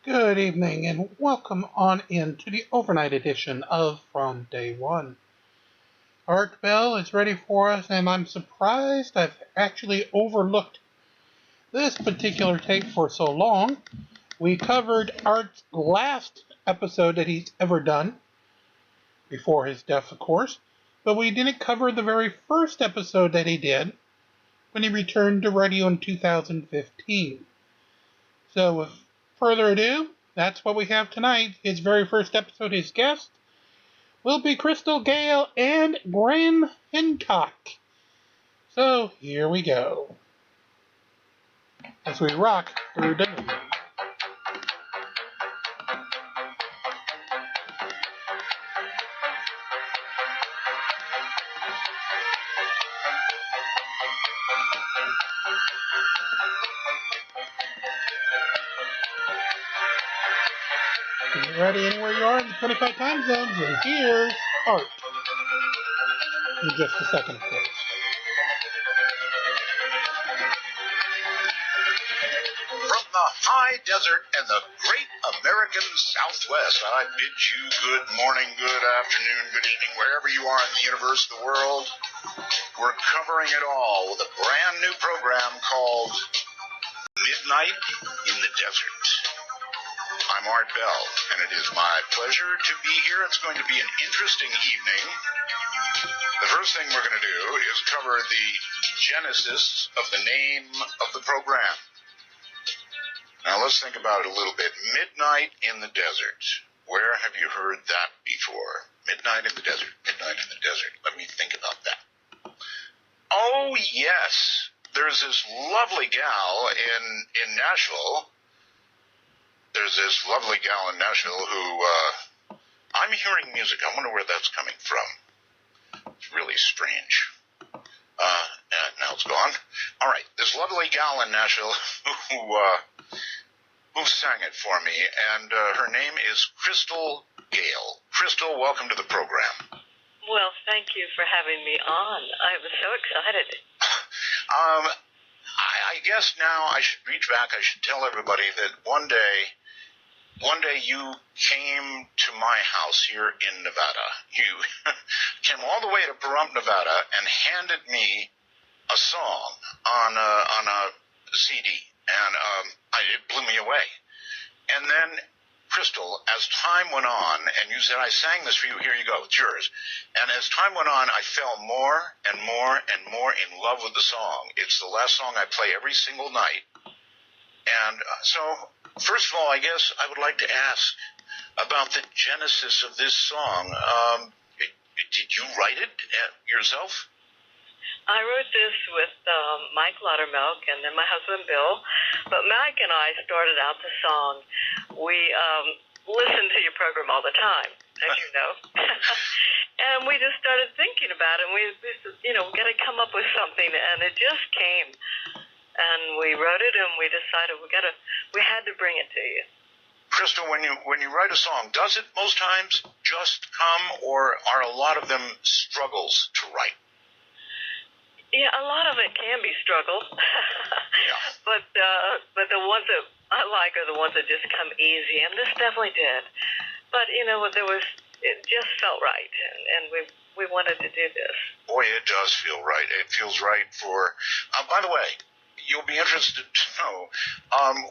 Good evening and welcome on in to the overnight edition of From Day One. Art Bell is ready for us, and I'm surprised I've actually overlooked this particular tape for so long. We covered Art's last episode that he's ever done, before his death, of course, but we didn't cover the very first episode that he did when he returned to radio in 2015. So, with further ado, that's what we have tonight. His very first episode, his guest will be Crystal Gale and Graham Hancock. So, here we go. As we rock through the movie. Get ready anywhere you are in the 25 time zones, and here's Art. In just a second, of course. From the high desert and the great American Southwest, I bid you good morning, good afternoon, good evening, wherever you are in the universe, the world. We're covering it all with a brand new program called Midnight in the Desert. I'm Art Bell, and it is my pleasure to be here. It's going to be an interesting evening. The first thing we're going to do is cover the genesis of the name of the program. Now let's think about it a little bit. Midnight in the Desert. Where have you heard that before? Midnight in the Desert. Midnight in the Desert. Let me think about that. Oh, yes. There's this lovely gal in Nashville. There's this lovely gal in Nashville who, I'm hearing music. I wonder where that's coming from. It's really strange. Now it's gone. All right. This lovely gal in Nashville who sang it for me, and her name is Crystal Gale. Crystal, welcome to the program. Well, thank you for having me on. I was so excited. I guess now I should reach back. I should tell everybody that one day you came to my house here in Nevada. You came all the way to Pahrump, Nevada, and handed me a song on a CD, and it blew me away. And then, Crystal, as time went on, and you said, I sang this for you, here you go, it's yours. And as time went on, I fell more and more and more in love with the song. It's the last song I play every single night. And so, first of all, I guess I would like to ask about the genesis of this song. Did you write it yourself? I wrote this with Mike Laudermilk and then my husband Bill. But Mike and I started out the song. We listen to your program all the time, as you know. And we just started thinking about it. And we got to come up with something. And it just came. And we wrote it, and we decided we had to bring it to you. Crystal, when you write a song, does it most times just come, or are a lot of them struggles to write? Yeah, a lot of it can be struggle. Yeah. But the ones that I like are the ones that just come easy, and this definitely did. But it just felt right, and we wanted to do this. Boy, it does feel right. It feels right for. By the way, you'll be interested to know,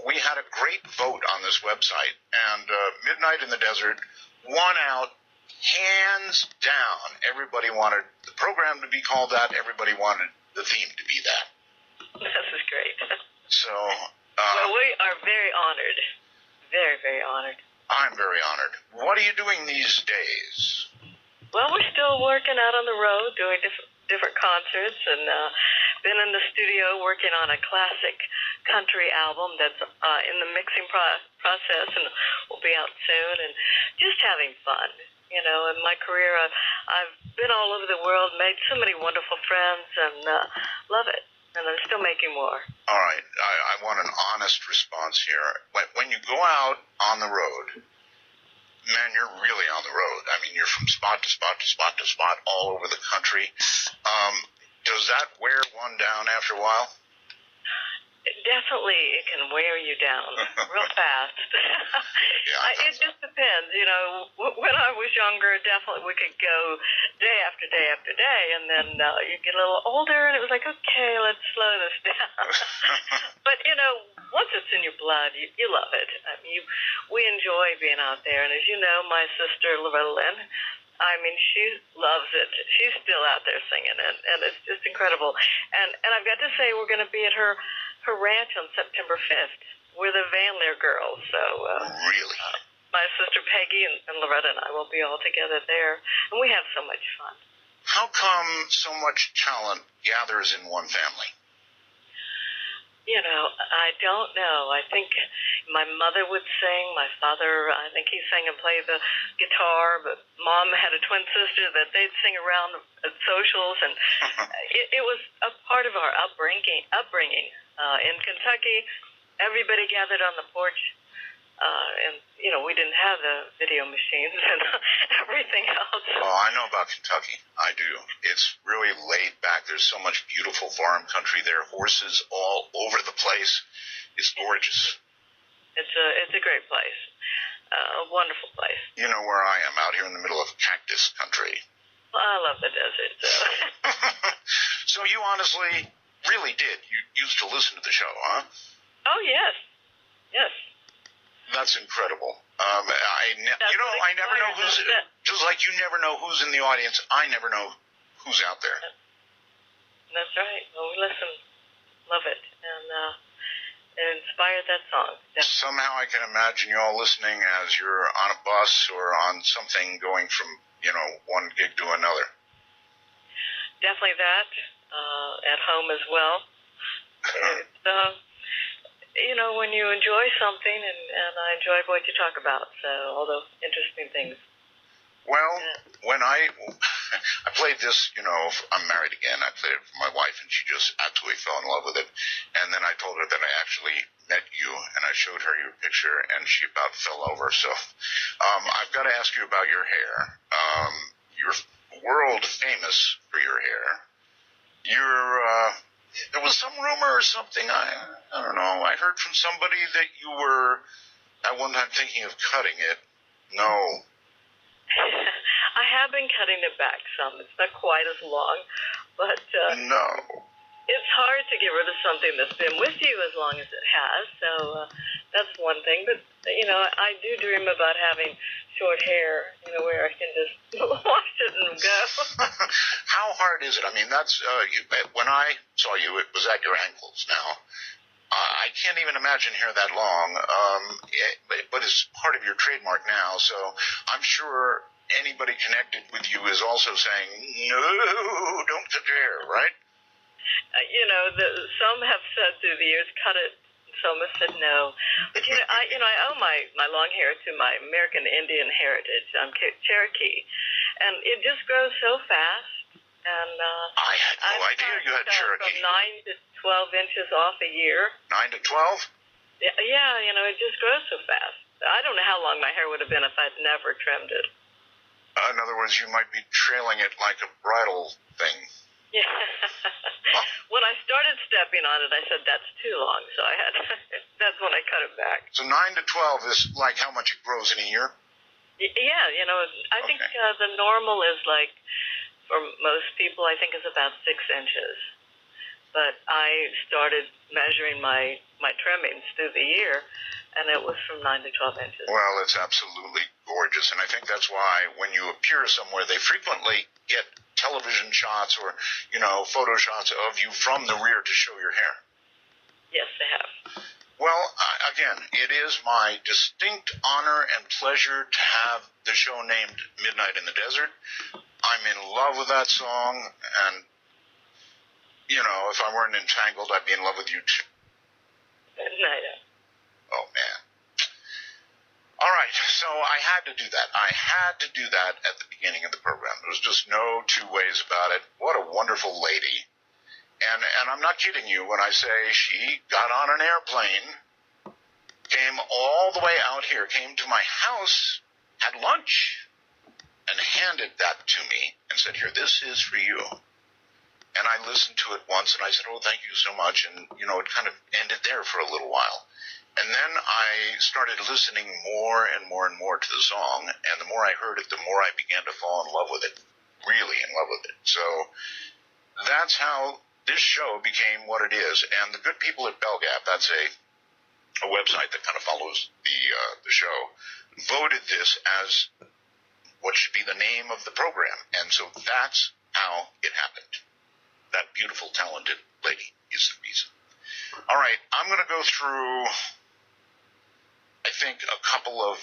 we had a great vote on this website, and Midnight in the Desert won out hands down. Everybody wanted the program to be called that. Everybody wanted the theme to be that. This is great. So, well, we are very honored. Very, very honored. I'm very honored. What are you doing these days? Well, we're still working out on the road, doing different concerts, and been in the studio working on a classic country album that's in the mixing process and will be out soon, and just having fun. In my career, I've been all over the world, made so many wonderful friends, and love it. And I'm still making more. All right. I want an honest response here. When you go out on the road, man, you're really on the road. I mean, you're from spot to spot to spot to spot all over the country. Does that wear one down after a while? definitely it can wear you down real fast. It just depends. When I was younger, definitely we could go day after day after day, and then you get a little older, and it was like, okay, let's slow this down. But once it's in your blood, you love it. I mean, we enjoy being out there, and as you know, my sister Loretta Lynn, I mean, she loves it. She's still out there singing, and it's just incredible. And I've got to say, we're going to be at her ranch on September 5th. We're the Van Leer girls, so really, my sister Peggy and Loretta and I will be all together there, and we have so much fun. How come so much talent gathers in one family? I don't know. I think my mother would sing. My father, I think he sang and played the guitar, but Mom had a twin sister that they'd sing around at socials, and it was a part of our upbringing. In Kentucky, everybody gathered on the porch, and we didn't have the video machines and everything else. Oh, I know about Kentucky. I do. It's really laid back. There's so much beautiful farm country there. Horses all over the place. It's gorgeous. It's a great place. A wonderful place. You know where I am, out here in the middle of cactus country. Well, I love the desert. So you honestly really did. You used to listen to the show, huh? Oh, yes. Yes. That's incredible. I never know who's, just like you never know who's in the audience, I never know who's out there. That's right. Well, we listen, love it, and it inspired that song. Yeah. Somehow I can imagine you all listening as you're on a bus or on something going from, one gig to another. Definitely that. At home as well. It's, when you enjoy something, and I enjoy what you talk about, so all those interesting things. Well, when I played this, I'm married again. I played it for my wife, and she just absolutely fell in love with it. And then I told her that I actually met you, and I showed her your picture, and she about fell over. So I've got to ask you about your hair. You're world famous for your hair. There was some rumor or something, I don't know, I heard from somebody that you were at one time thinking of cutting it. No. I have been cutting it back some. It's not quite as long, but no. It's hard to get rid of something that's been with you as long as it has, so that's one thing. But, I do dream about having short hair, where I can just wash it and go. How hard is it? I mean, that's, when I saw you, it was at your ankles now. I can't even imagine hair that long, but it's part of your trademark now, so I'm sure anybody connected with you is also saying, no, don't cut your hair, right? Some have said through the years, cut it. Some have said no. But, I owe my long hair to my American Indian heritage. I'm Cherokee. And it just grows so fast. And I had no idea you had Cherokee. From 9 to 12 inches off a year. 9 to 12? Yeah, it just grows so fast. I don't know how long my hair would have been if I'd never trimmed it. In other words, you might be trailing it like a bridal thing. Yeah. When I started stepping on it, I said, that's too long, so that's when I cut it back. So 9 to 12 is like how much it grows in a year? Yeah, I think the normal is like, for most people, I think is about 6 inches. But I started measuring my trimmings through the year, and it was from 9 to 12 inches. Well, it's absolutely gorgeous, and I think that's why when you appear somewhere, they frequently get television shots or, photo shots of you from the rear to show your hair. Yes, they have. Well, again, it is my distinct honor and pleasure to have the show named Midnight in the Desert. I'm in love with that song, and, if I weren't entangled, I'd be in love with you too. Midnight. Oh, man. All right, so I had to do that. I had to do that at the beginning of the program. There was just no two ways about it. What a wonderful lady. And I'm not kidding you when I say she got on an airplane, came all the way out here, came to my house, had lunch, and handed that to me and said, here, this is for you. And I listened to it once, and I said, oh, thank you so much. And, it kind of ended there for a little while. And then I started listening more and more and more to the song, and the more I heard it, the more I began to fall in love with it, really in love with it. So that's how this show became what it is. And the good people at Belgap, that's a website that kind of follows the show, voted this as what should be the name of the program. And so that's how it happened. That beautiful, talented lady is the reason. All right, I'm going to go through, I think, a couple of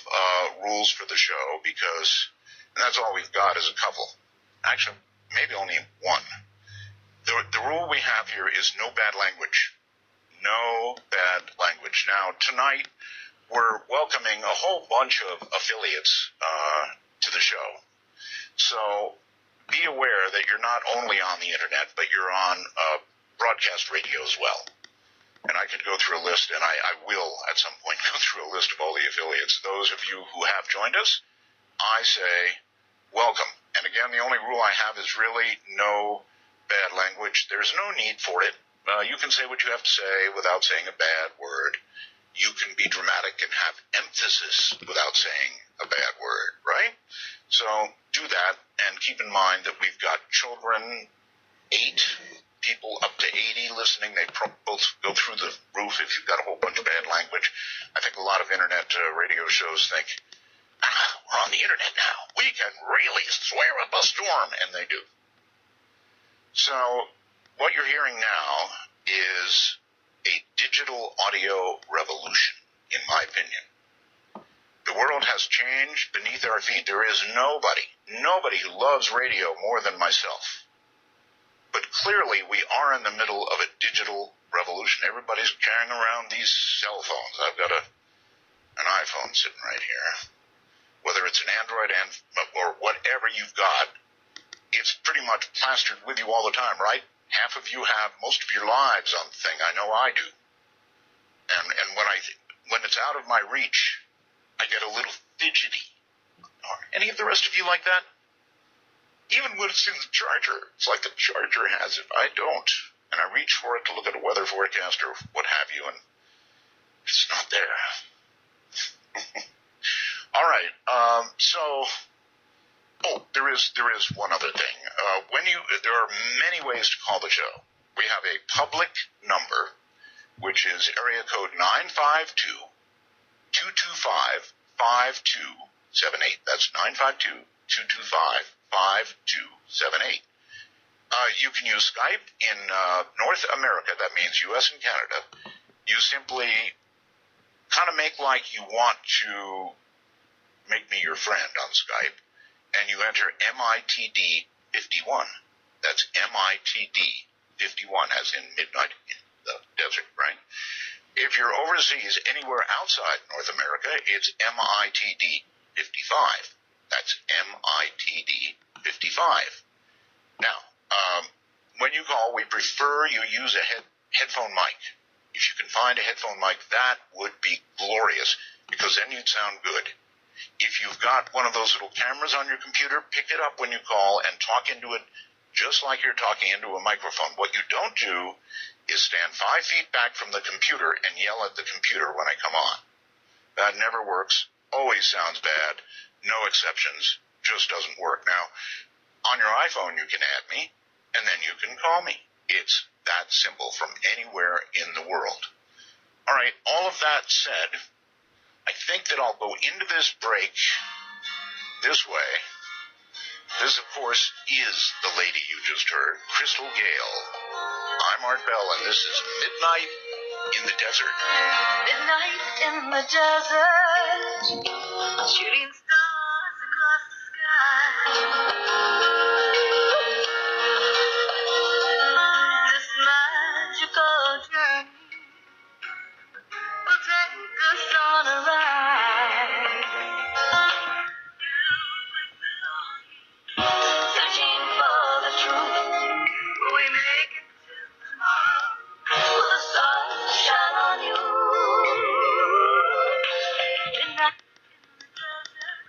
rules for the show, because that's all we've got is a couple. Actually, maybe only one. The rule we have here is no bad language. No bad language. Now, tonight, we're welcoming a whole bunch of affiliates to the show. So be aware that you're not only on the internet, but you're on broadcast radio as well. And I could go through a list, and I will at some point go through a list of all the affiliates. Those of you who have joined us, I say welcome. And again, the only rule I have is really no bad language. There's no need for it. You can say what you have to say without saying a bad word. You can be dramatic and have emphasis without saying a bad word, right? So do that, and keep in mind that we've got children, 8 people up to 80 listening. They both go through the roof if you've got a whole bunch of bad language. I think a lot of internet radio shows think, we're on the internet now. We can really swear up a storm, and they do. So what you're hearing now is a digital audio revolution, in my opinion. The world has changed beneath our feet. There is nobody who loves radio more than myself. But clearly we are in the middle of a digital revolution. Everybody's carrying around these cell phones. I've got an iPhone sitting right here. Whether it's an Android or whatever you've got, it's pretty much plastered with you all the time, right? Half of you have most of your lives on the thing. I know I do. And when it's out of my reach, I get a little fidgety. Are any of the rest of you like that? Even when it's in the charger, it's like the charger has it. I don't. And I reach for it to look at a weather forecast or what have you, and it's not there. All right. There is one other thing. There are many ways to call the show. We have a public number, which is area code 952-225-5278. That's 952-225-5278. You can use Skype in North America. That means U.S. and Canada. You simply kind of make like you want to make me your friend on Skype, and you enter MITD 51. That's MITD 51, as in midnight in the desert, right? If you're overseas, anywhere outside North America, it's MITD 55. That's MITD 55. Now, when you call, we prefer you use a headphone mic. If you can find a headphone mic, that would be glorious, because then you'd sound good. If you've got one of those little cameras on your computer, pick it up when you call and talk into it just like you're talking into a microphone. What you don't do is stand 5 feet back from the computer and yell at the computer when I come on. That never works. Always sounds bad. No exceptions. Just doesn't work. Now, on your iPhone, you can add me, and then you can call me. It's that simple from anywhere in the world. All right, all of that said, I think that I'll go into this break this way. This, of course, is the lady you just heard, Crystal Gale. I'm Art Bell, and this is Midnight in the Desert. Midnight in the desert, shooting stars across the sky. This magical journey will take us on a ride. Searching for the truth, will we make it till tomorrow? Will the sun shine on you? Midnight in the desert,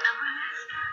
everlasting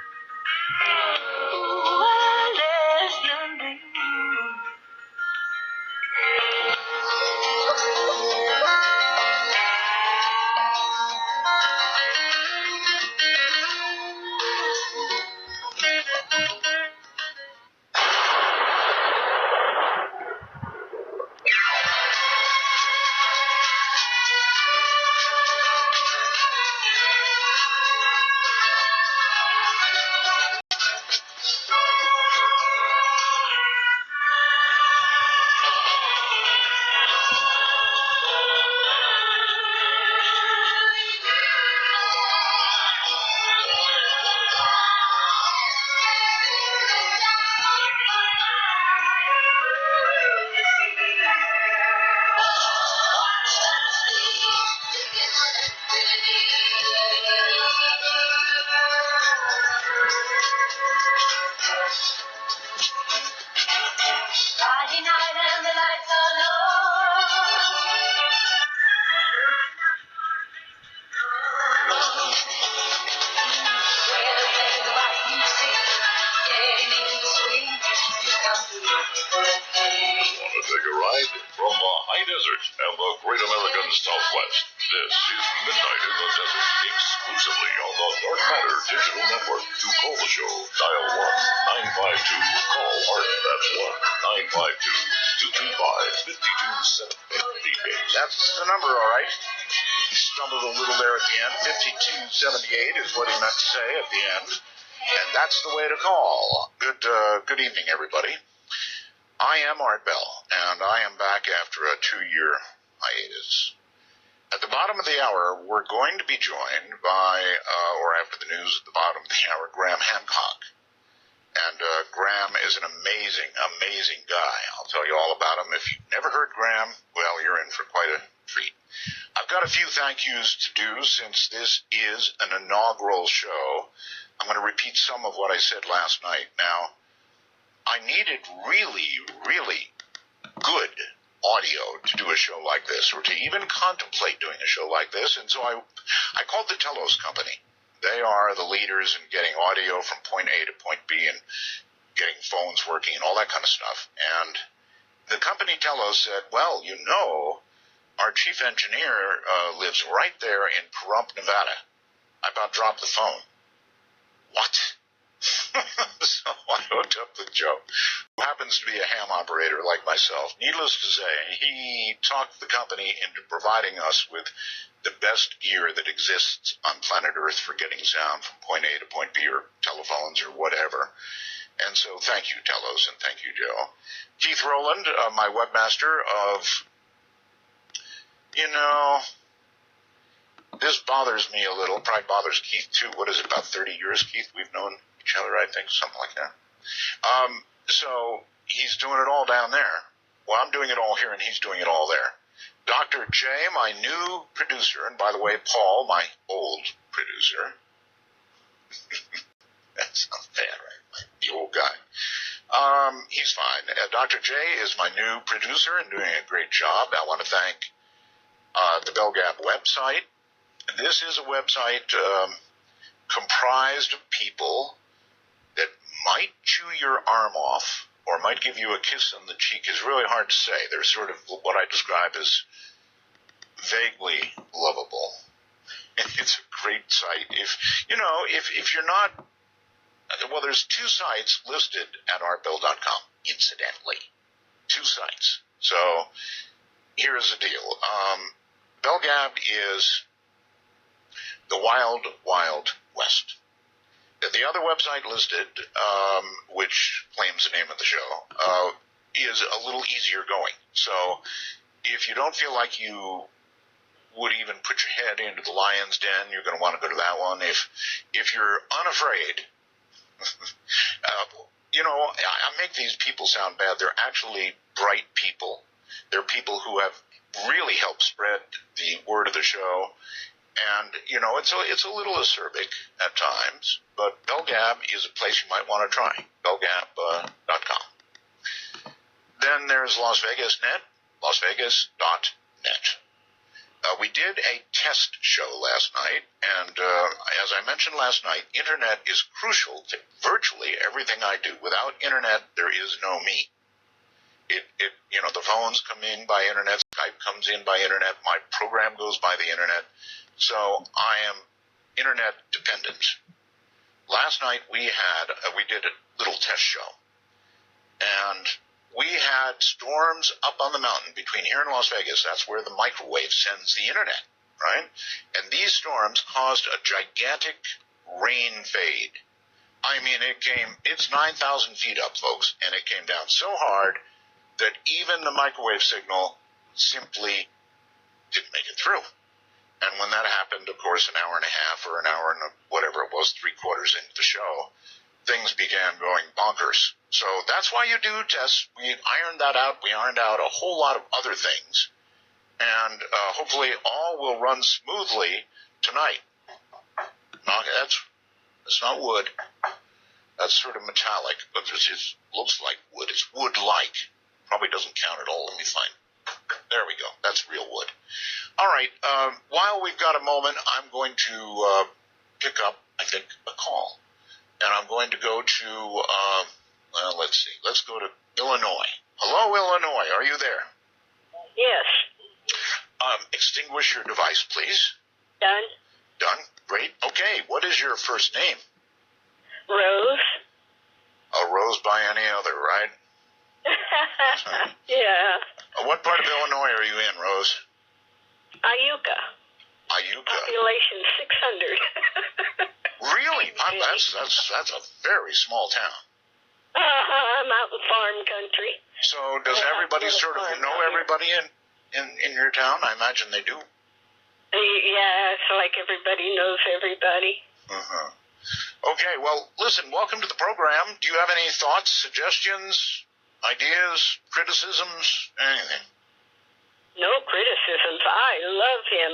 Want to take a ride? From the high desert and the great American Southwest, this is Midnight in the Desert, exclusively on the Dark Matter Digital Network. To call the show, dial 1-952-CALL ART. That's 1-952-225-5278. That's the number, all right. He stumbled a little there at the end. 5278 is what he meant to say at the end. And that's the way to call. Good evening, everybody. I am Art Bell, and I am back after a 2-year hiatus. At the bottom of the hour, we're going to be joined by, or after the news at the bottom of the hour, Graham Hancock. And Graham is an amazing, amazing guy. I'll tell you all about him. If you've never heard Graham, well, you're in for quite a treat. I've got a few thank yous to do since this is an inaugural show. I'm going to repeat some of what I said last night. Now, I needed really, really good audio to do a show like this, or to even contemplate doing a show like this, and so I called the Telos Company. They are the leaders in getting audio from point A to point B and getting phones working and all that kind of stuff. And the company Telos said, well, you know, our chief engineer lives right there in Pahrump, Nevada. I about dropped the phone. What? So I hooked up with Joe, who happens to be a ham operator like myself. Needless to say, he talked the company into providing us with the best gear that exists on planet Earth for getting sound from point A to point B, or telephones or whatever. And so thank you, Telos, and thank you, Joe. Keith Rowland, my webmaster of, this bothers me a little. Probably bothers Keith, too. What is it, about 30 years, Keith? We've known each other, I think, something like that. So he's doing it all down there. Well, I'm doing it all here, and he's doing it all there. Dr. J, my new producer, and by the way, Paul, my old producer. That sounds bad, right? The old guy. He's fine. Dr. J is my new producer and doing a great job. I want to thank the BellGap website. This is a website comprised of people that might chew your arm off or might give you a kiss on the cheek. Is really hard to say. They're sort of what I describe as vaguely lovable. And it's a great site. If you're not, well, there's 2 sites listed at artbell.com, incidentally. 2 sites. So here's the deal. BellGab is the wild, wild west. The other website listed, which claims the name of the show, is a little easier going. So if you don't feel like you would even put your head into the lion's den, you're going to want to go to that one. If you're unafraid, I make these people sound bad. They're actually bright people. They're people who have really helped spread the word of the show. And, it's a little acerbic at times, but BellGab is a place you might want to try, bellgab.com. Then there's Las Vegas Net, lasvegas.net. We did a test show last night, and as I mentioned last night, internet is crucial to virtually everything I do. Without internet, there is no me. The phones come in by internet, Skype comes in by internet, my program goes by the internet, so I am internet dependent. Last night we did a little test show, and we had storms up on the mountain between here and Las Vegas. That's where the microwave sends the internet, right? And these storms caused a gigantic rain fade. I mean, it's 9,000 feet up, folks, and it came down so hard that even the microwave signal simply didn't make it through. And when that happened, of course, an hour and a half or an hour and whatever it was, 3/4 into the show, things began going bonkers. So that's why you do tests. We ironed that out. We ironed out a whole lot of other things. And hopefully all will run smoothly tonight. That's not wood. That's sort of metallic, but it looks like wood. It's wood-like. Probably doesn't count at all. Let me find. There we go. That's real wood. All right. While we've got a moment, I'm going to pick up, I think, a call. And I'm going to go to Well, let's see. Let's go to Illinois. Hello, Illinois. Are you there? Yes. Extinguish your device, please. Done. Done. Great. Okay. What is your first name? Rose. A rose by any other, right? Yeah. What part of Illinois are you in, Rose? Ayuka. Ayuka. Population 600. Really? That's a very small town. I'm out in farm country. So does everybody sort of know everybody in your town? I imagine they do. Yeah, it's like everybody knows everybody. Uh-huh. Okay, well, listen, welcome to the program. Do you have any thoughts, suggestions, ideas, criticisms, anything? No criticisms. I love him.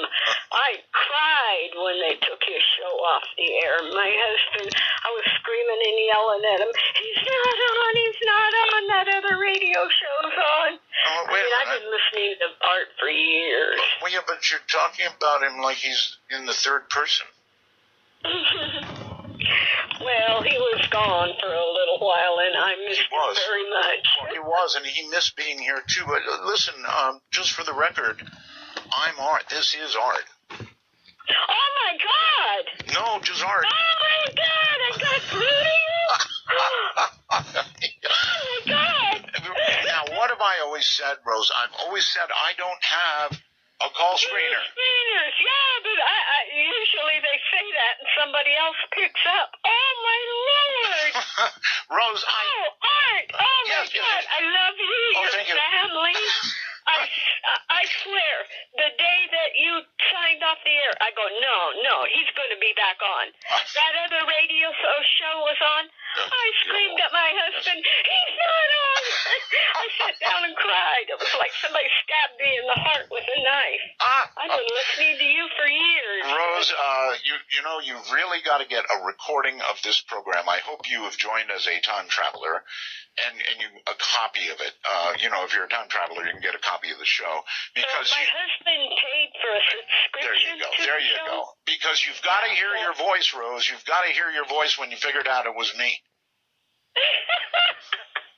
I cried when they took his show off the air. My husband, I was screaming and yelling at him. He's not on. That other radio show's on. I've been listening to Art for years. Well, yeah, but you're talking about him like he's in the third person. Well, he was gone for a little while, and I missed him very much. Well, he was, and he missed being here, too. But listen, just for the record, I'm Art. This is Art. Oh, my God! No, just Art. Oh, my God! I got through to you? Oh, my God! Now, what have I always said, Rose? I've always said I don't have a call screener. Screeners, yeah, but I usually they say that and somebody else picks up. Oh, my Lord! Rose, Art! Oh, yes, my God! yes. I love you, your thank you. family. I swear, the day that you signed off the air, I go, no, he's going to be back on. That other radio show was on. I screamed at my husband, he's not on! I sat down and cried. It was like somebody stabbed me in the heart with a knife. I've been listening to you for years. Rose, you've really got to get a recording of this program. I hope you have joined as a time traveler, and a copy of it. If you're a time traveler, you can get a copy of the show. Because my husband paid for a subscription. There you go. Because you've got to hear your voice, Rose. You've got to hear your voice when you figured out it was me.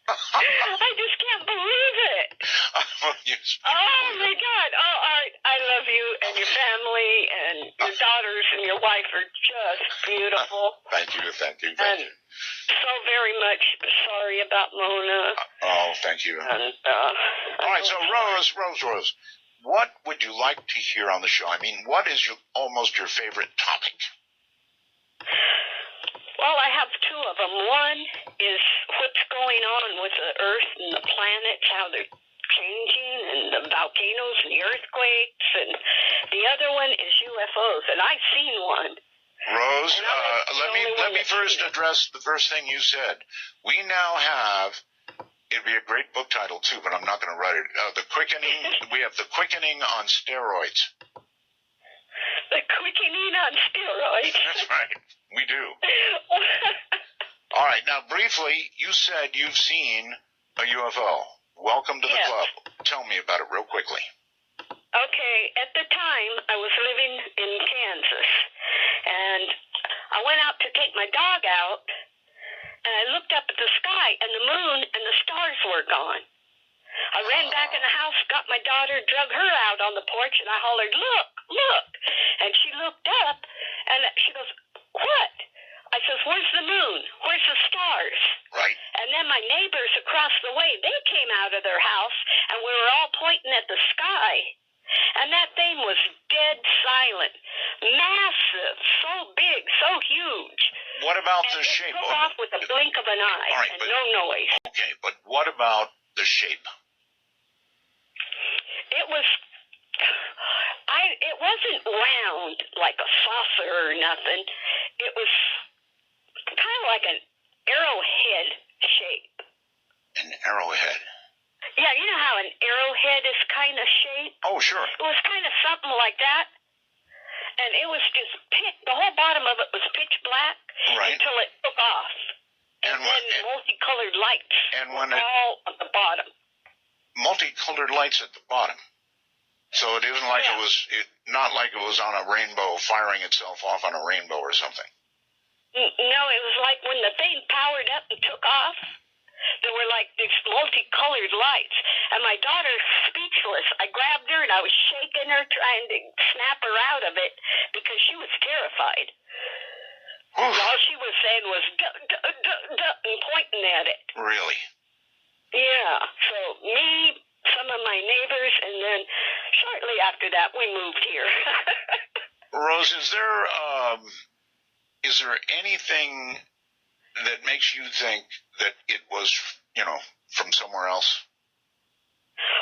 I just can't believe it. Oh, my God. Oh, I love you and your family and your daughters and your wife are just beautiful. Thank you. And so very much sorry about Mona. Thank you. And, all right, so Rose, what would you like to hear on the show? I mean, what is almost your favorite topic? Well, I have two of them. One is what's going on with the Earth and the planets, how they're changing, and the volcanoes and the earthquakes, and the other one is UFOs, and I've seen one. Rose, let me first address the first thing you said. We now have, it'd be a great book title too, but I'm not going to write it. We have The Quickening on Steroids. The Quickening on Steroids. That's right. We do. All right. Now, briefly, you said you've seen a UFO. Welcome to the club. Tell me about it real quickly. Okay. At the time, I was living in Kansas, and I went out to take my dog out, and I looked up at the sky, and the moon and the stars were gone. I ran back in the house, got my daughter, drug her out on the porch, and I hollered, look. And she looked up, and she goes, what? I says, where's the moon? Where's the stars? Right. And then my neighbors across the way, they came out of their house, and we were all pointing at the sky. And that thing was dead silent. Massive, so big, so huge. What about and the shape? It took off with a blink of an eye, right, and no noise. Okay, but what about the shape? It wasn't round like a saucer or nothing. It was kind of like an arrowhead shape. An arrowhead? Yeah, you know how an arrowhead is kind of shaped? Oh, sure. It was kind of something like that. And it was just the whole bottom of it was pitch black until it took off. And then multicolored lights all at the bottom. Multicolored lights at the bottom. So it isn't like not like it was on a rainbow, firing itself off on a rainbow or something. No, it was like when the thing powered up and took off, There were like these multicolored lights, and my daughter, speechless. I grabbed her and I was shaking her, trying to snap her out of it because she was terrified. And all she was saying was duh, duh, duh, duh, and pointing at it. Really? Yeah. So me, some of my neighbors, and then shortly after that, we moved here. Rose, is there anything that makes you think that it was, from somewhere else?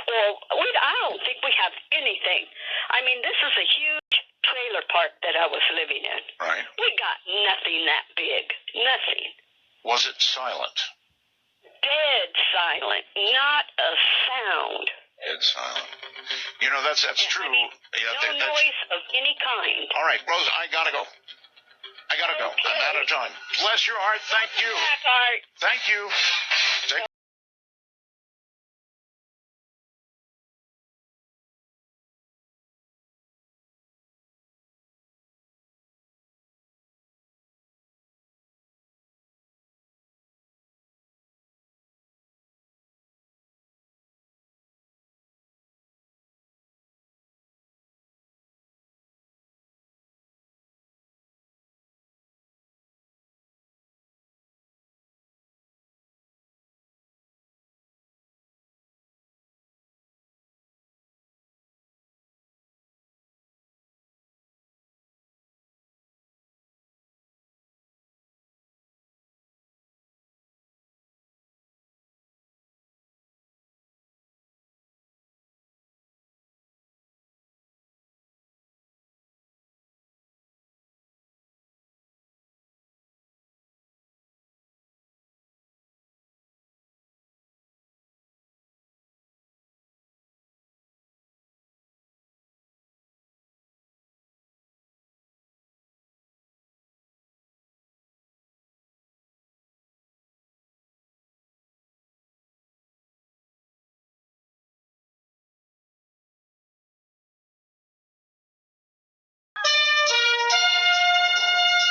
Well, I don't think we have anything. I mean, this is a huge trailer park that I was living in. Right. We got nothing that big. Nothing. Was it silent? Dead silent. Not a sound. Dead silent. That's true. I mean, no noise of any kind. All right, Rose, I gotta go. Okay. I'm out of time. Bless your heart. Thank you. Back, Art. Thank you.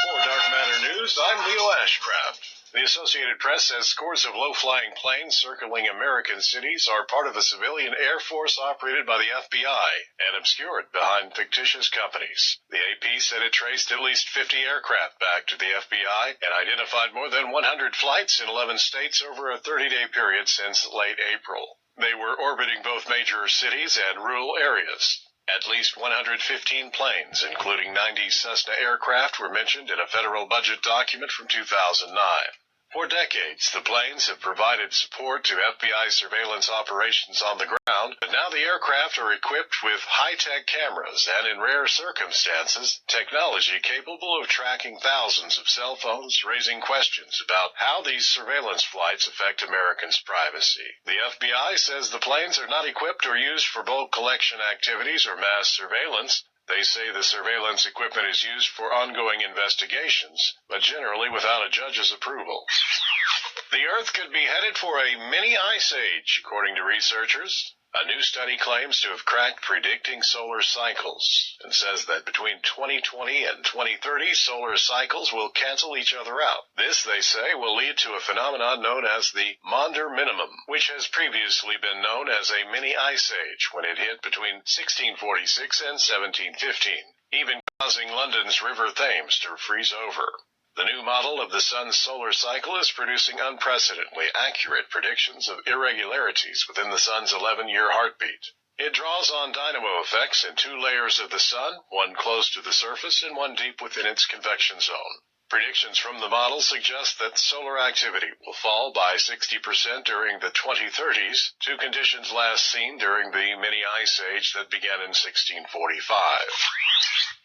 For Dark Matter News, I'm Leo Ashcraft. The Associated Press says scores of low-flying planes circling American cities are part of a civilian air force operated by the FBI and obscured behind fictitious companies. The AP said it traced at least 50 aircraft back to the FBI and identified more than 100 flights in 11 states over a 30-day period since late April. They were orbiting both major cities and rural areas. At least 115 planes, including 90 Cessna aircraft, were mentioned in a federal budget document from 2009. For decades, the planes have provided support to FBI surveillance operations on the ground, but now the aircraft are equipped with high-tech cameras and, in rare circumstances, technology capable of tracking thousands of cell phones, raising questions about how these surveillance flights affect Americans' privacy. The FBI says the planes are not equipped or used for bulk collection activities or mass surveillance. They say the surveillance equipment is used for ongoing investigations, but generally without a judge's approval. The Earth could be headed for a mini ice age, according to researchers. A new study claims to have cracked predicting solar cycles and says that between 2020 and 2030, solar cycles will cancel each other out. This, they say, will lead to a phenomenon known as the Maunder Minimum, which has previously been known as a mini ice age when it hit between 1646 and 1715, even causing London's River Thames to freeze over. The new model of the sun's solar cycle is producing unprecedentedly accurate predictions of irregularities within the sun's 11-year heartbeat. It draws on dynamo effects in two layers of the sun, one close to the surface and one deep within its convection zone. Predictions from the model suggest that solar activity will fall by 60% during the 2030s to conditions last seen during the mini ice age that began in 1645.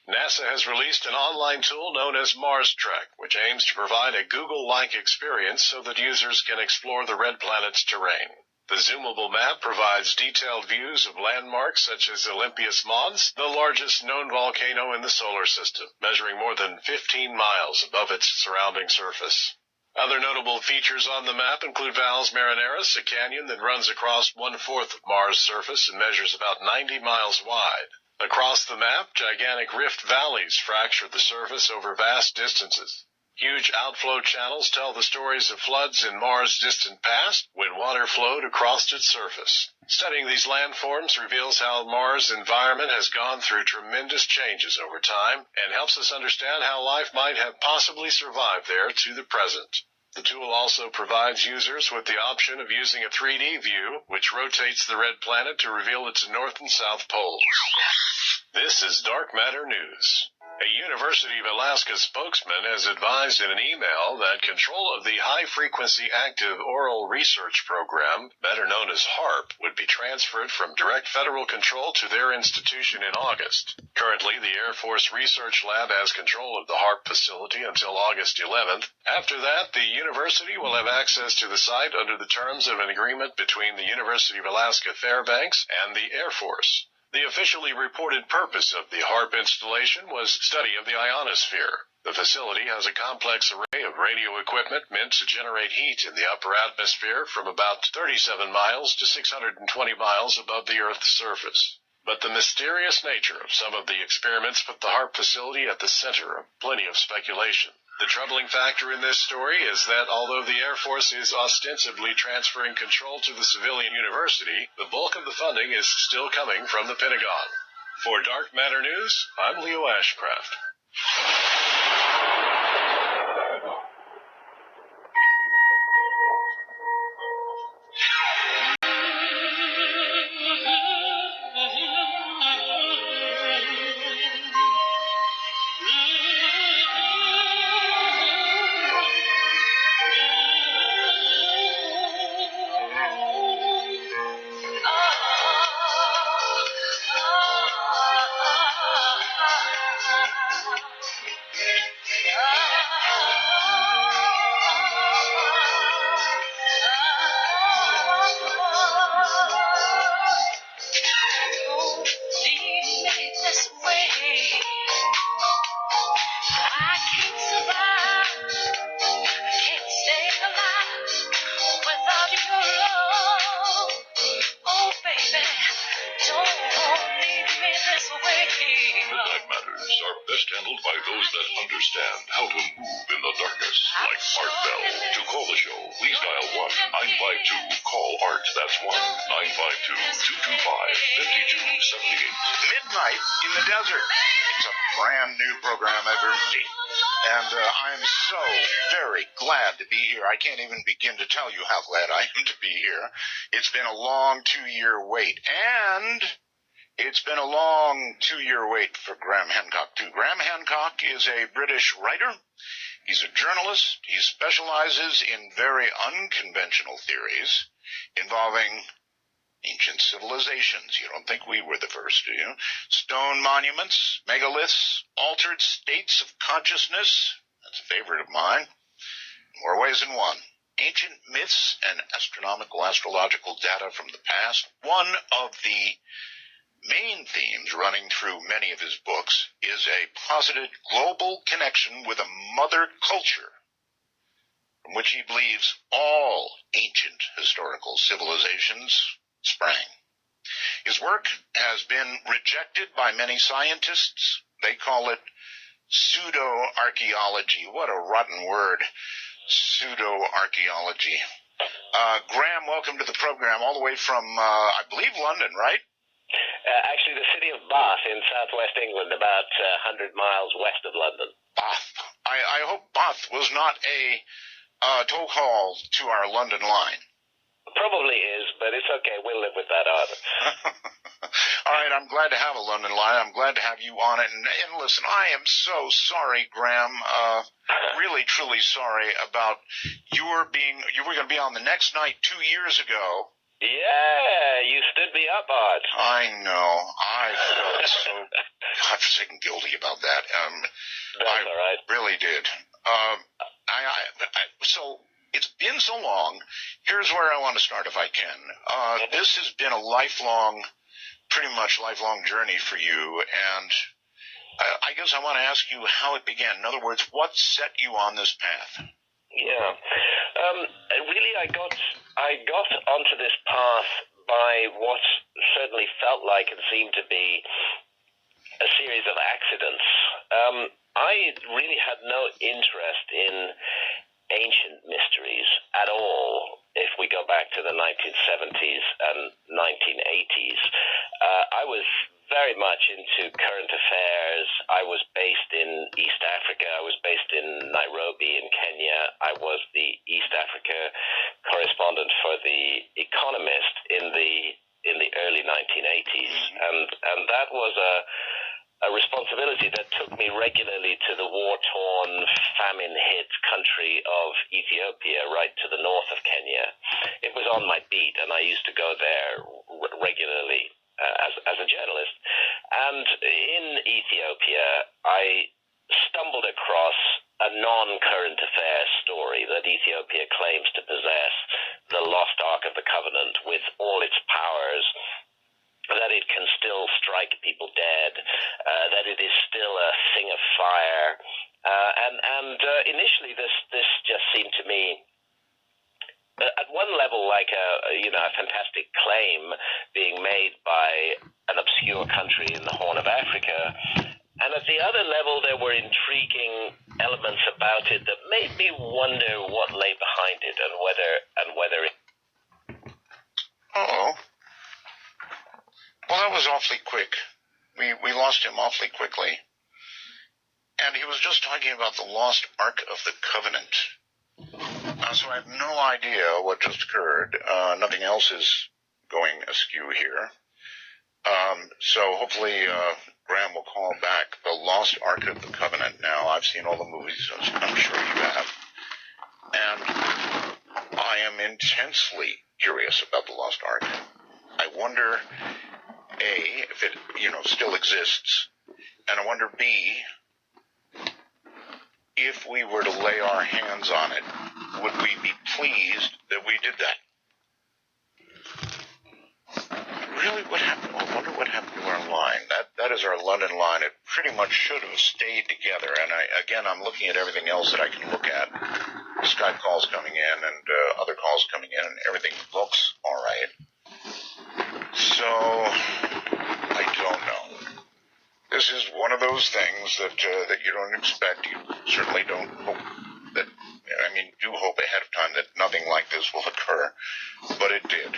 NASA has released an online tool known as Mars Trek, which aims to provide a Google-like experience so that users can explore the red planet's terrain. The zoomable map provides detailed views of landmarks such as Olympus Mons, the largest known volcano in the solar system, measuring more than 15 miles above its surrounding surface. Other notable features on the map include Valles Marineris, a canyon that runs across 1/4 of Mars' surface and measures about 90 miles wide. Across the map, gigantic rift valleys fracture the surface over vast distances. Huge outflow channels tell the stories of floods in Mars' distant past when water flowed across its surface. Studying these landforms reveals how Mars' environment has gone through tremendous changes over time and helps us understand how life might have possibly survived there to the present. The tool also provides users with the option of using a 3D view, which rotates the red planet to reveal its north and south poles. This is Dark Matter News. A University of Alaska spokesman has advised in an email that control of the High-Frequency Active Oral Research Program, better known as HARP, would be transferred from direct federal control to their institution in August. Currently, the Air Force Research Lab has control of the HARP facility until August 11th. After that, the university will have access to the site under the terms of an agreement between the University of Alaska Fairbanks and the Air Force. The officially reported purpose of the HARP installation was study of the ionosphere. The facility has a complex array of radio equipment meant to generate heat in the upper atmosphere from about 37 miles to 620 miles above the Earth's surface. But the mysterious nature of some of the experiments put the HARP facility at the center of plenty of speculation. The troubling factor in this story is that although the Air Force is ostensibly transferring control to the civilian university, the bulk of the funding is still coming from the Pentagon. For Dark Matter News, I'm Leo Ashcraft. Midnight matters are best handled by those that understand how to move in the darkness, like Art Bell. To call the show, please dial 1-952-CALL-ART. That's 1-952-225-5278. Midnight in the Desert. It's a brand new program, everybody. And I'm so very glad to be here. I can't even begin to tell you how glad I am to be here. It's been a long 2-year wait. And it's been a long 2-year wait for Graham Hancock, too. Graham Hancock is a British writer. He's a journalist. He specializes in very unconventional theories involving ancient civilizations. You don't think we were the first, do you? Stone monuments, megaliths, altered states of consciousness. That's a favorite of mine. More ways than one. Ancient myths and astronomical, astrological data from the past. One of the main themes running through many of his books is a posited global connection with a mother culture from which he believes all ancient historical civilizations sprang. His work has been rejected by many scientists. They call it pseudo-archaeology. What a rotten word, pseudo-archaeology. Graham, welcome to the program all the way from, I believe, London, right? Actually, the city of Bath in southwest England, about 100 miles west of London. Bath. I hope Bath was not a toll call to our London line. Probably is, but it's okay. We'll live with that, Arthur. All right, I'm glad to have a London line. I'm glad to have you on it. And listen, I am so sorry, Graham. Really, truly sorry about you were going to be on the next night 2 years ago. Yeah, you stood me up, Art. I know. I felt so godforsaken guilty about that. That's all right. Really did. So it's been so long. Here's where I want to start, if I can. This has been a pretty much lifelong journey for you, and I guess I want to ask you how it began. In other words, what set you on this path? Yeah. Really, I got onto this path by what certainly felt like and seemed to be a series of accidents. I really had no interest in ancient mysteries at all. If we go back to the 1970s and 1980s, I was very much into current affairs. I was based in East Africa. I was based in Nairobi in Kenya. I was the East Africa correspondent for The Economist in the early 1980s, and that was a responsibility that took me regularly to the war-torn, famine-hit country of Ethiopia, right to the north of Kenya. It was on my beat, and I used to go there regularly as a journalist. And in Ethiopia, I stumbled across a non-current affairs story that Ethiopia claims to possess, the Lost Ark of the Covenant, with all its powers, that it can still strike people dead, that it is still a thing of fire, and initially this just seemed to me, at one level, like a fantastic claim being made by an obscure country in the Horn of Africa, and at the other level there were intriguing elements about it that made me wonder what lay behind it and whether it. Uh-oh. Well, that was awfully quick. We lost him awfully quickly. And he was just talking about the Lost Ark of the Covenant. So I have no idea what just occurred. Nothing else is going askew here. So hopefully Graham will call back. The Lost Ark of the Covenant. Now, I've seen all the movies, as I'm sure you have. And I am intensely curious about the Lost Ark. I wonder, A, if it, still exists, and I wonder, B, if we were to lay our hands on it, would we be pleased that we did that? Really, what happened? I wonder what happened to our line. That is our London line. It pretty much should have stayed together, and I'm looking at everything else that I can look at. Skype calls coming in and other calls coming in, and everything looks all right. So, I don't know. This is one of those things that you don't expect. You certainly don't hope that, do hope ahead of time that nothing like this will occur, but it did.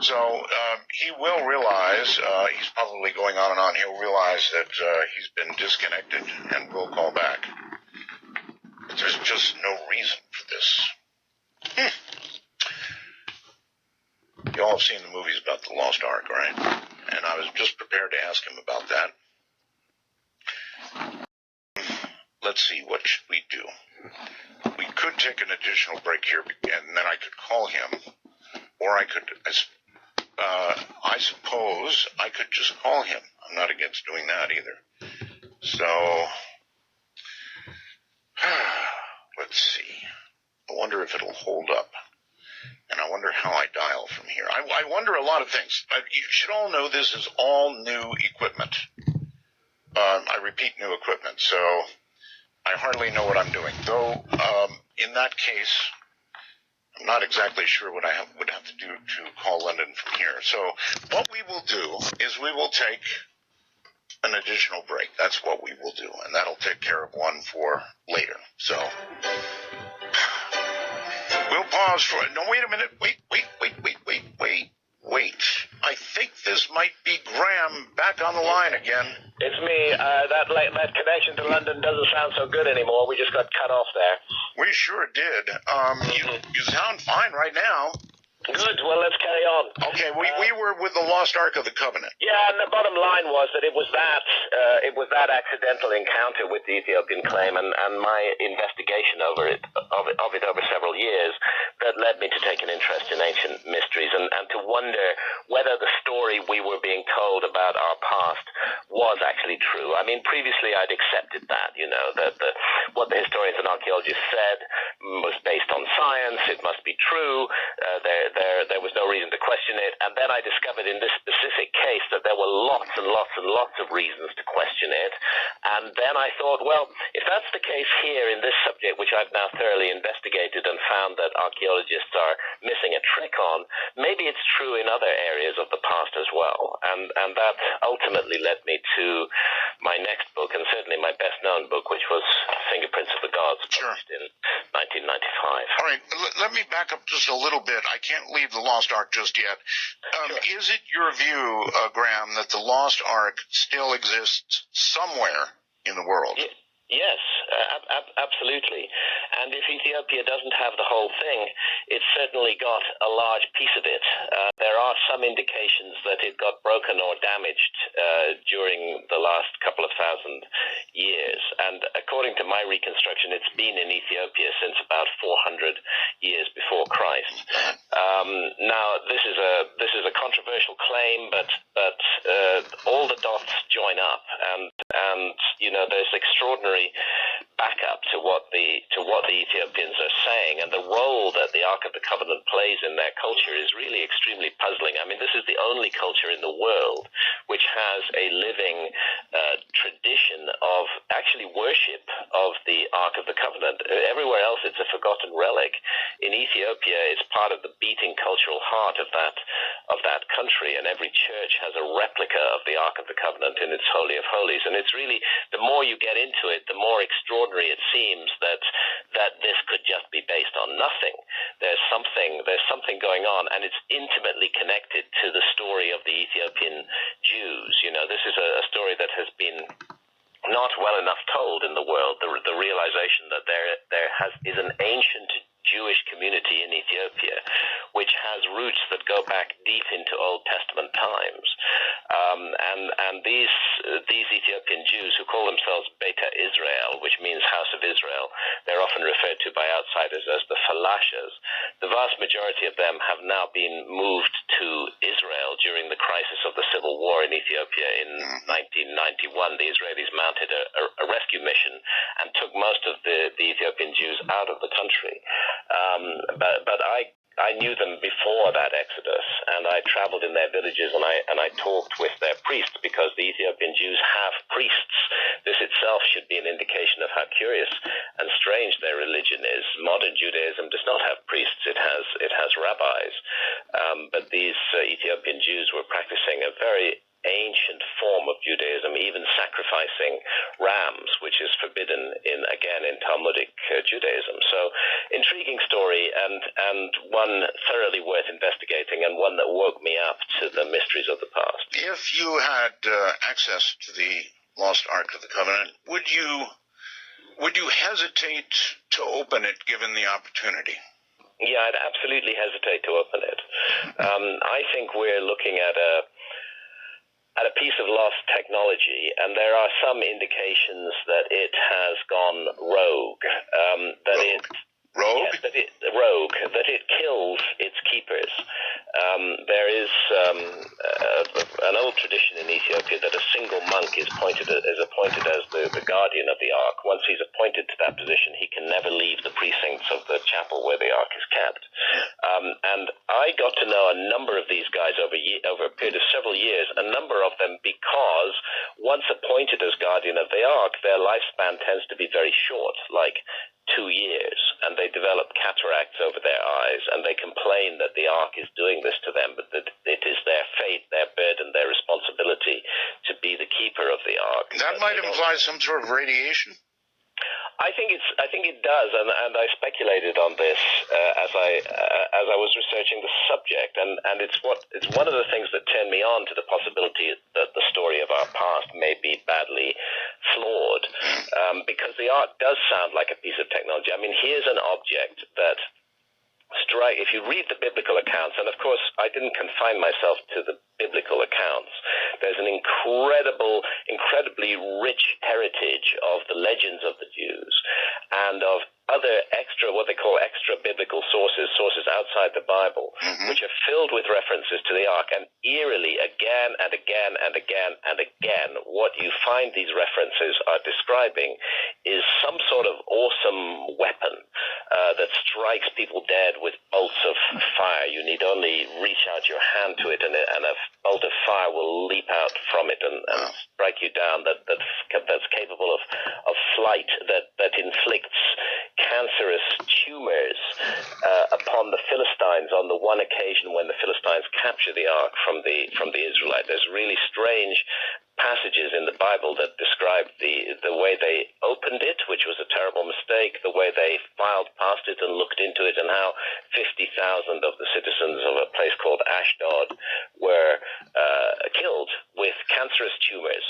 So, he will realize, he's probably going on and on, he'll realize that he's been disconnected and will call back. But there's just no reason for this. You all have seen the movies about the Lost Ark, right? And I was just prepared to ask him about that. Let's see, what should we do? We could take an additional break here, and then I could call him, or I could, I suppose I could just call him. I'm not against doing that either. So, let's see. I wonder if it'll hold up. And I wonder how I dial from here. I wonder a lot of things. You should all know this is all new equipment. I repeat, new equipment. So I hardly know what I'm doing. Though, in that case, I'm not exactly sure what I would have to do to call London from here. So what we will do is we will take an additional break. That's what we will do. And that'll take care of one for later. So we'll pause for it. No, wait a minute. Wait. I think this might be Graham back on the line again. It's me. That connection to London doesn't sound so good anymore. We just got cut off there. We sure did. You sound fine right now. Good. Well, let's carry on. Okay, we were with the Lost Ark of the Covenant. Yeah, and the bottom line was that it was that accidental encounter with the Ethiopian claim and my investigation of it over several years that led me to take an interest in ancient mysteries and to wonder whether the story we were being told about our past was actually true. I mean, previously I'd accepted that, that what the historians and archaeologists said was based on science. It must be true. There was no reason to question it. And then I discovered in this specific case that there were lots and lots and lots of reasons to question it. And then I thought, well, if that's the case here in this subject, which I've now thoroughly investigated and found that archaeologists are missing a trick on, maybe it's true in other areas of the past as well. And that ultimately led me to my next book, and certainly my best-known book, which was Fingerprints of the Gods, published in 1995. All right, let me back up just a little bit. I can't leave the Lost Ark just yet. Sure. Is it your view, Graham, that the Lost Ark still exists somewhere in the world? Yes, absolutely. And if Ethiopia doesn't have the whole thing, it's certainly got a large piece of it. There are some indications that it got broken or damaged during the last couple of thousand years. And according to my reconstruction, it's been in Ethiopia since about 400 years before Christ. Now, this is a controversial claim, but all the dots join up, and you know, there's extraordinary backup to what the Ethiopians are saying, and the role that the Ark of the Covenant plays in their culture is really extremely puzzling. I mean, this is the only culture in the world which has a living tradition of actually worship of the Ark of the Covenant. Everywhere else, it's a forgotten relic. In Ethiopia, it's part of the beating cultural heart of that country, and every church has a replica of the Ark of the Covenant in its Holy of Holies. And it's really, the more you get into it, the more extraordinary it seems that this could just be based on nothing. There's something going on, and it's intimately connected to the story of the Ethiopian Jews. You know, this is a story that has been not well enough told in the world. The realization that there is an ancient Jewish community in Ethiopia, which has roots that go back deep into Old Testament times, and these Ethiopian Jews who call themselves Beta Israel, which means House of Israel, they're often referred to by outsiders as the Falashas. The vast majority of them have now been moved to Israel during the crisis of the civil war in Ethiopia in 1991. The Israelis mounted a rescue mission and took most of the Ethiopian Jews out of the country. But I knew them before that exodus, and I traveled in their villages, and I talked with their priests, because the Ethiopian Jews have priests. This itself should be an indication of how curious and strange their religion is. Modern Judaism does not have priests; it has rabbis. But these Ethiopian Jews were practicing a very ancient form of Judaism, even sacrificing rams, which is forbidden in Talmudic Judaism. So, intriguing story, and one thoroughly worth investigating, and one that woke me up to the mysteries of the past. If you had access to the Lost Ark of the Covenant, would you hesitate to open it given the opportunity? Yeah, I'd absolutely hesitate to open it. I think we're looking at a piece of lost technology, and there are some indications that it has gone rogue. That it kills its keepers. There is an old tradition in Ethiopia that a single monk is appointed as the guardian of the Ark. Once he's appointed to that position, he can never leave the precincts of the chapel where the Ark is kept. And I got to know a number of these guys over a period of several years, a number of them because once appointed as guardian of the Ark, their lifespan tends to be very short, like 2 years, and they develop cataracts over their eyes, and they complain that the Ark is doing this to them, but that it is their fate, their burden, their responsibility to be the keeper of the Ark. That might imply some sort of radiation. I think it does, and I speculated on this as I was researching the subject, and it's one of the things that turned me on to the possibility that the story of our past may be badly flawed, because the Ark does sound like a piece of technology. I mean, here's an object that if you read the biblical accounts, and of course I didn't confine myself to the biblical accounts, there's an incredibly rich heritage of the legends of the Jews and of other what they call extra biblical sources outside the Bible, which are filled with references to the Ark, and eerily again and again and again and again, what you find these references are describing is some sort of awesome weapon that strikes people dead with bolts of fire. You need only reach out your hand to it, and a bolt of fire will leap out from it and strike you down. That's capable of flight, that inflicts cancerous tumors upon the Philistines on the one occasion when the Philistines capture the Ark from the Israelites. There's really strange passages in the Bible that describe the way they opened it, which was a terrible mistake, the way they filed past it and looked into it, and how 50,000 of the citizens of a place called Ashdod were killed with cancerous tumors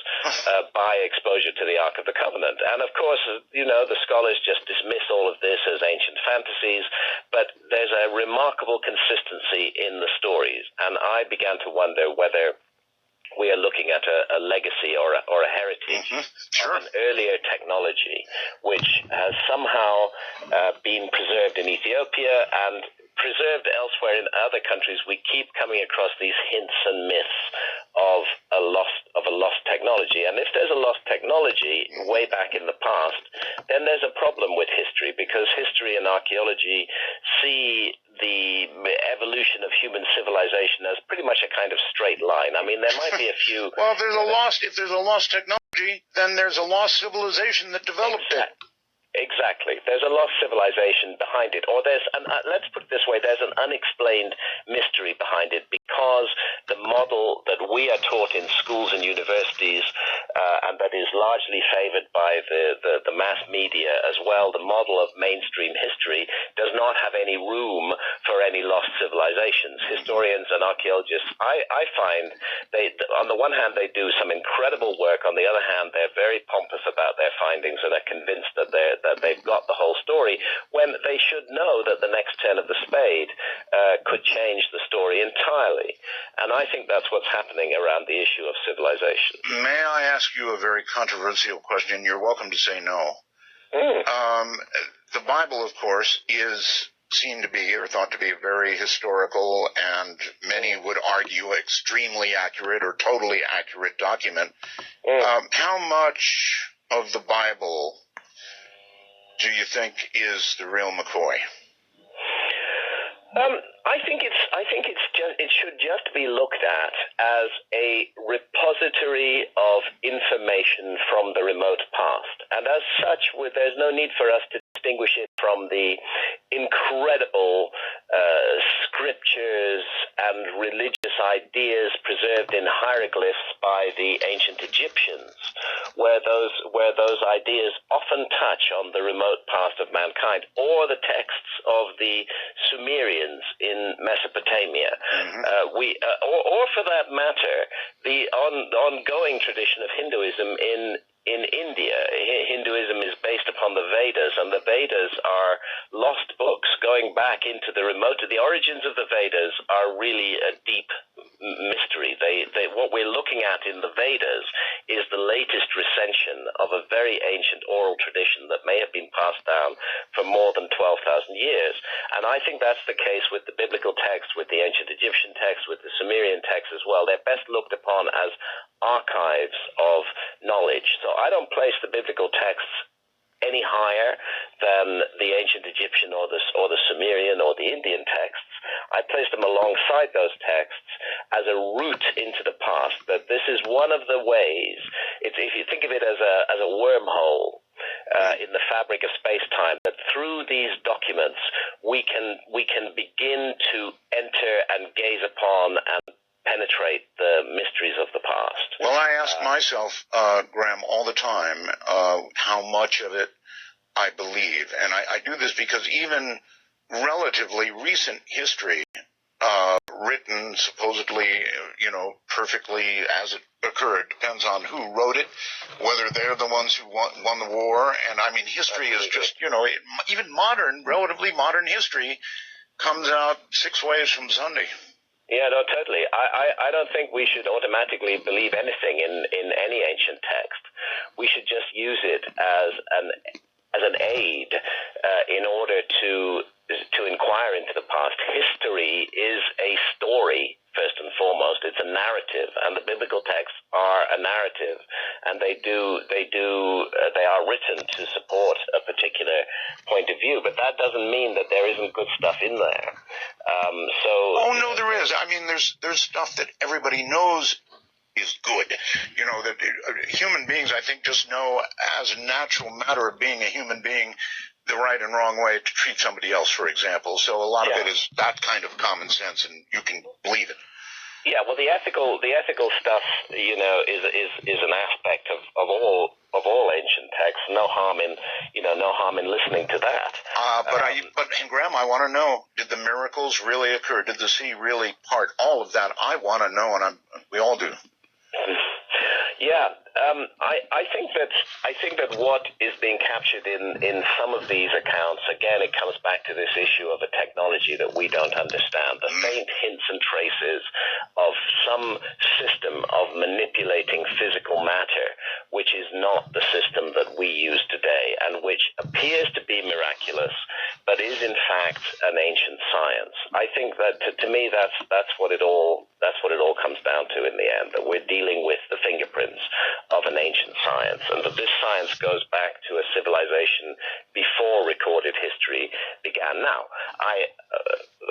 by exposure to the Ark of the Covenant. And of course, the scholars just dismiss all of this as ancient fantasies, but there's a remarkable consistency in the stories, and I began to wonder whether we are looking at a legacy or a heritage of an earlier technology which has somehow been preserved in Ethiopia and preserved elsewhere in other countries. We keep coming across these hints and myths of a lost technology. And if there's a lost technology way back in the past, then there's a problem with history, because history and archaeology see the evolution of human civilization as pretty much a kind of straight line. I mean, there might be a few... Well, if there's a lost technology, then there's a lost civilization that developed it. Exactly. There's a lost civilization behind it. Or let's put it this way, there's an unexplained mystery behind it, because the model that we are taught in schools and universities, and that is largely favored by the mass media as well, the model of mainstream history, does not have any room for any lost civilizations. Historians and archaeologists, I find, on the one hand, they do some incredible work. On the other hand, they're very pompous about their findings and are convinced that they've got the whole story, when they should know that the next turn of the spade could change the story entirely. And I think that's what's happening around the issue of civilization. May I ask you a very controversial question? You're welcome to say no. The Bible, of course, is seen to be, or thought to be, very historical, and many would argue extremely accurate or totally accurate document. How much of the Bible do you think is the real McCoy? It should just be looked at as a repository of information from the remote past, and as such, there's no need for us to distinguish it from the incredible scriptures and religious ideas preserved in hieroglyphs by the ancient Egyptians, where those ideas often touch on the remote past of mankind, or the texts of the Sumerians in Mesopotamia, or for that matter, the ongoing tradition of Hinduism in India. Hinduism is based upon the Vedas, and the Vedas are lost books going back into the remote. The origins of the Vedas are really a deep mystery. What we're looking at in the Vedas is the latest recension of a very ancient oral tradition that may have been passed down for more than 12,000 years. And I think that's the case with the biblical text, with the ancient Egyptian text, with the Sumerian text as well. They're best looked upon as archives of knowledge. So I don't place the biblical texts any higher than the ancient Egyptian or the Sumerian or the Indian texts. I place them alongside those texts as a route into the past. That this is one of the ways. If you think of it as a wormhole in the fabric of space-time, that through these documents we can begin to enter and gaze upon and penetrate the mysteries of the past. Well, I ask myself, Graham, all the time, how much of it I believe. And I do this because even relatively recent history, written supposedly, perfectly as it occurred, depends on who wrote it, whether they're the ones who won the war. And I mean, history is just, even relatively modern history comes out 6 ways from Sunday. Yeah, no, totally. I don't think we should automatically believe anything in any ancient text. We should just use it as an aid in order to inquire into the past. History is a story, first and foremost. It's a narrative, and the biblical texts are a narrative, and they are written to support a particular point of view. But that doesn't mean that there isn't good stuff in there. Oh no, there is. I mean, there's stuff that everybody knows is good. That human beings, I think, just know as a natural matter of being a human being the right and wrong way to treat somebody else, for example. So a lot of it is that kind of common sense, and you can believe it. Yeah, well, the ethical stuff, is an aspect of all ancient texts. No harm in listening to that. But Graham, I want to know: did the miracles really occur? Did the sea really part? All of that, I want to know, and we all do. Yeah, I think that what is being captured in some of these accounts, again, it comes back to this issue of a technology that we don't understand, the faint hints and traces of some system of manipulating physical matter, which is not the system that we use today, and which appears to be miraculous, but is in fact an ancient science. I think that to me that's what it all comes down to in the end, that we're dealing with the fingerprints of an ancient science, and that this science goes back to a civilization before recorded history began. Now, I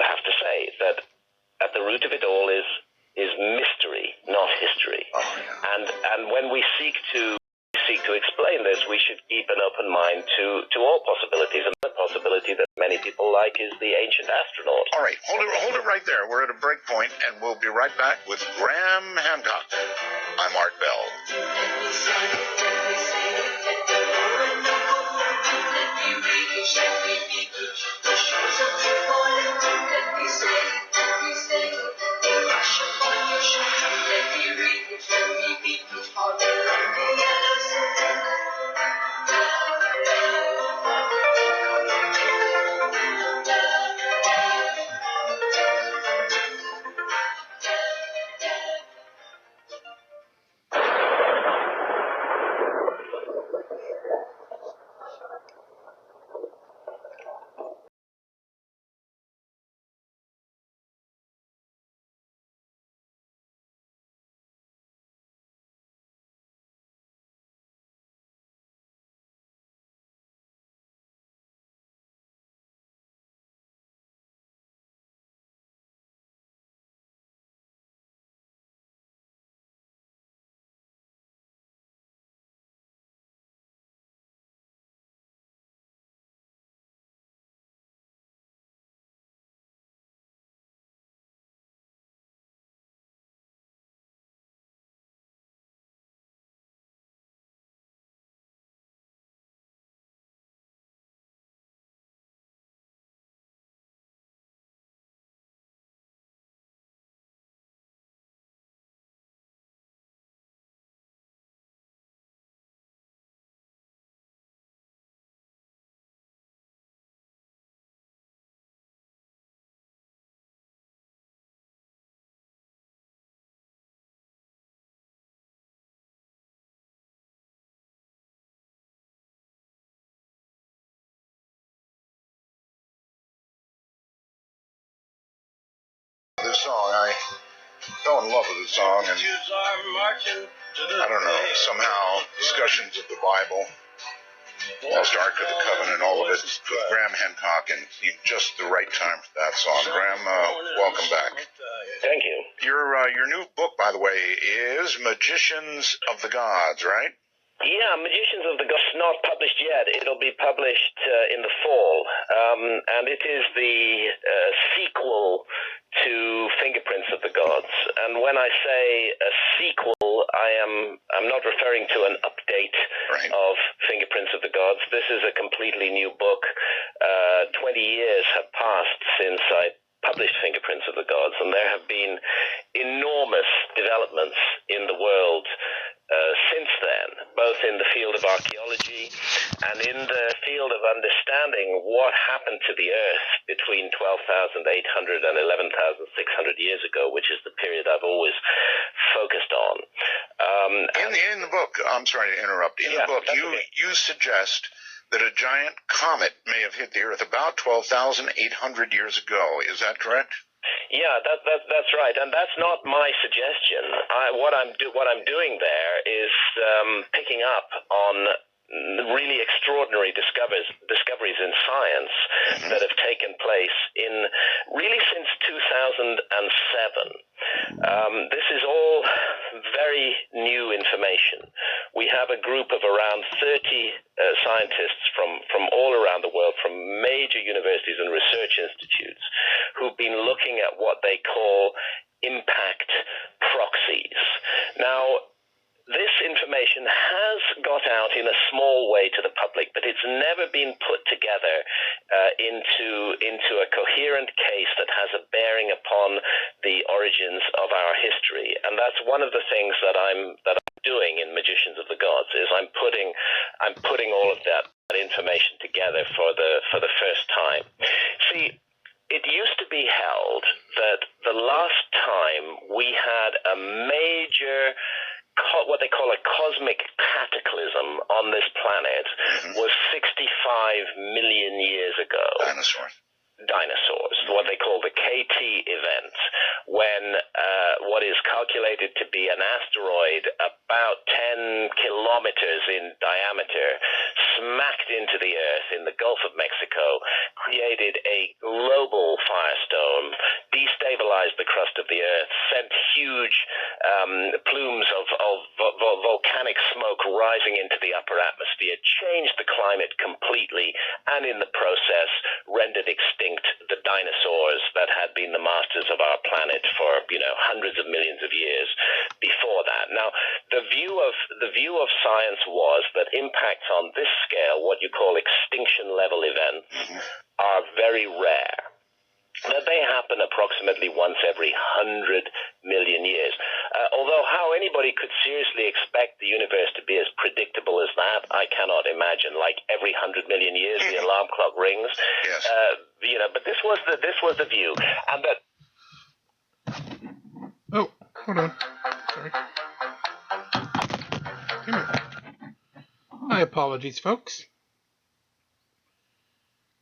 have to say that at the root of it all is mystery, not history. And when we seek to explain this, we should keep an open mind to all possibilities, and the possibility that many people like is the ancient astronaut. All right, hold it right there. We're at a break point, and we'll be right back with Graham Hancock. I'm Art Bell. This song, I fell in love with this song, and I don't know, somehow discussions of the Bible, Lost Ark of the Covenant, all of it, with Graham Hancock, and just the right time for that song. Graham, welcome back. Thank you. Your new book, by the way, is Magicians of the Gods, right? Yeah, Magicians of the Gods, not published yet. It'll be published in the fall, and it is the sequel to Fingerprints of the Gods. And when I say a sequel, I'm not referring to an update of Fingerprints of the Gods. This is a completely new book. 20 years have passed since I published Fingerprints of the Gods, and there have been enormous developments in the world since then, both in the field of archaeology and in the field of understanding what happened to the Earth between 12,800 and 11,600 years ago, which is the period I've always focused on. In the book, I'm sorry to interrupt, in the book, you suggest that a giant comet may have hit the Earth about 12,800 years ago. Is that correct? Yeah, that's right, and that's not my suggestion. What I'm doing there is picking up on really extraordinary discoveries in science that have taken place in really since 2007. This is all very new information. We have a group of around 30 scientists from all around the world, from major universities and research institutes, who've been looking at what they call impact proxies. Now, this information has got out in a small way to the public, but it's never been put together into a coherent case that has a bearing upon the origins of our history. And that's one of the things that I'm doing in Magicians of the Gods, is I'm putting all of that information together for the first time. See, it used to be held that the last time we had a major, what they call a cosmic cataclysm on this planet, was 65 million years ago. Dinosaurs, what they call the KT event, when what is calculated to be an asteroid about 10 kilometers in diameter smacked into the Earth in the Gulf of Mexico, created a global firestorm, destabilized the crust of the Earth, sent huge plumes of volcanic smoke rising into the upper atmosphere, changed the climate completely, and in the process rendered extinct the dinosaurs that had been the masters of our planet for hundreds of millions of years before that. Now, the view of science was that impacts on this scale, what you call extinction level events, are very rare. That they happen approximately once every 100 million years. Although how anybody could seriously expect the universe to be as predictable as that, I cannot imagine. Like every 100 million years, the alarm clock rings. Yes. But this was the view, and that. Oh, hold on. Sorry. My apologies, folks.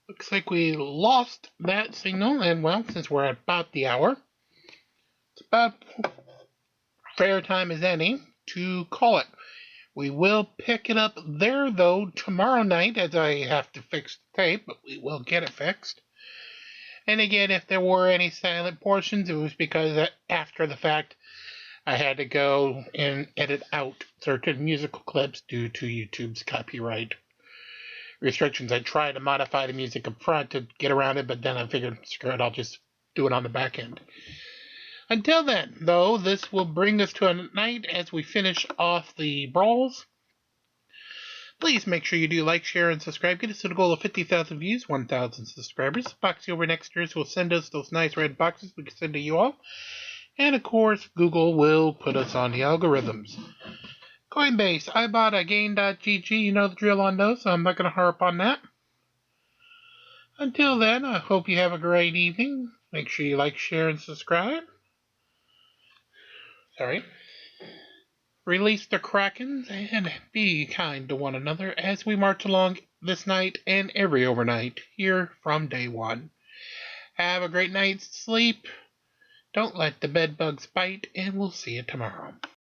Looks like we lost that signal, and well, since we're at about the hour, it's about fair time as any to call it. We will pick it up there, though, tomorrow night, as I have to fix the tape, but we will get it fixed. And again, if there were any silent portions, it was because after the fact, I had to go and edit out certain musical clips due to YouTube's copyright restrictions. I tried to modify the music up front to get around it, but then I figured, screw it, I'll just do it on the back end. Until then, though, this will bring us to a night as we finish off the brawls. Please make sure you do like, share, and subscribe. Get us to the goal of 50,000 views, 1,000 subscribers. Boxy over next year will send us those nice red boxes we can send to you all. And of course, Google will put us on the algorithms. Coinbase, Ibotta, Gain.gg, you know the drill on those, so I'm not going to harp on that. Until then, I hope you have a great evening. Make sure you like, share, and subscribe. Release the Krakens and be kind to one another as we march along this night and every overnight here from day one. Have a great night's sleep. Don't let the bed bugs bite, and we'll see you tomorrow.